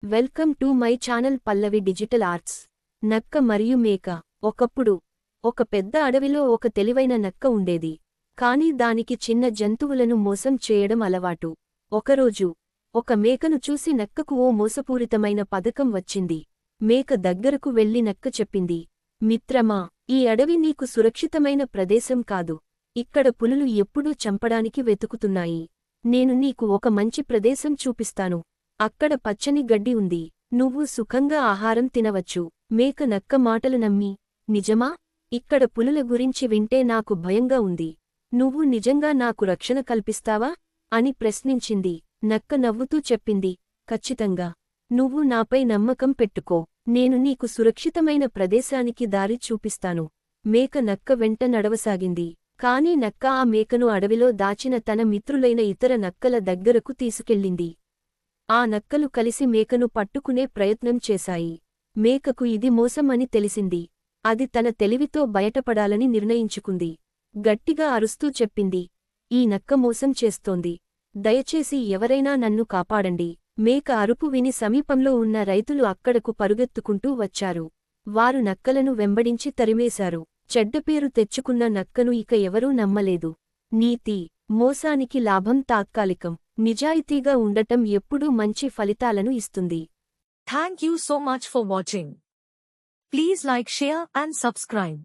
Welcome to my channel Pallavi digital arts. నక్క మరియు మేక. ఒకప్పుడు ఒక పెద్ద అడవిలో ఒక తెలివైన నక్క ఉండేది. కాని దానికి చిన్న జంతువులను మోసం చేయడం అలవాటు. ఒకరోజు ఒక మేకను చూసి నక్కకు ఓ మోసపూరితమైన పథకం వచ్చింది. మేక దగ్గరకు వెళ్లి నక్క చెప్పింది, మిత్రమా, ఈ అడవి నీకు సురక్షితమైన ప్రదేశం కాదు. ఇక్కడ పులులు ఎప్పుడూ చంపడానికి వెతుకుతున్నాయి. నేను నీకు ఒక మంచి ప్రదేశం చూపిస్తాను. అక్కడ పచ్చని గడ్డి ఉంది. నువ్వు సుఖంగా ఆహారం తినవచ్చు. మేక నక్క మాటలు నమ్మి, నిజమా? ఇక్కడ పులుల గురించి వింటే నాకు భయంగా ఉంది. నువ్వు నిజంగా నాకు రక్షణ కల్పిస్తావా అని ప్రశ్నించింది. నక్క నవ్వుతూ చెప్పింది, ఖచ్చితంగా. నువ్వు నాపై నమ్మకం పెట్టుకో. నేను నీకు సురక్షితమైన ప్రదేశానికి దారి చూపిస్తాను. మేక నక్క వెంట నడవసాగింది. కాని నక్క ఆ మేకను అడవిలో దాచిన తన మిత్రులైన ఇతర నక్కల దగ్గరకు తీసుకెళ్ళింది. ఆ నక్కలు కలిసి మేకను పట్టుకునే ప్రయత్నం చేశాయి. మేకకు ఇది మోసం అని తెలిసింది. అది తన తెలివితో బయటపడాలని నిర్ణయించుకుంది. గట్టిగా అరుస్తూ చెప్పింది, ఈ నక్క మోసం చేస్తోంది. దయచేసి ఎవరైనా నన్ను కాపాడండి. మేక అరుపు విని సమీపంలో ఉన్న రైతులు అక్కడకు పరుగెత్తుకుంటూ వచ్చారు. వారు నక్కలను వెంబడించి తరిమేశారు. చెడ్డపేరు తెచ్చుకున్న నక్కను ఇక ఎవరూ నమ్మలేదు. నీతి: మోసానికి లాభం తాత్కాలికం. నిజాయితీగా ఉండటం ఎప్పుడూ మంచి ఫలితాలను ఇస్తుంది. Thank you so much for watching. Please like, share and subscribe.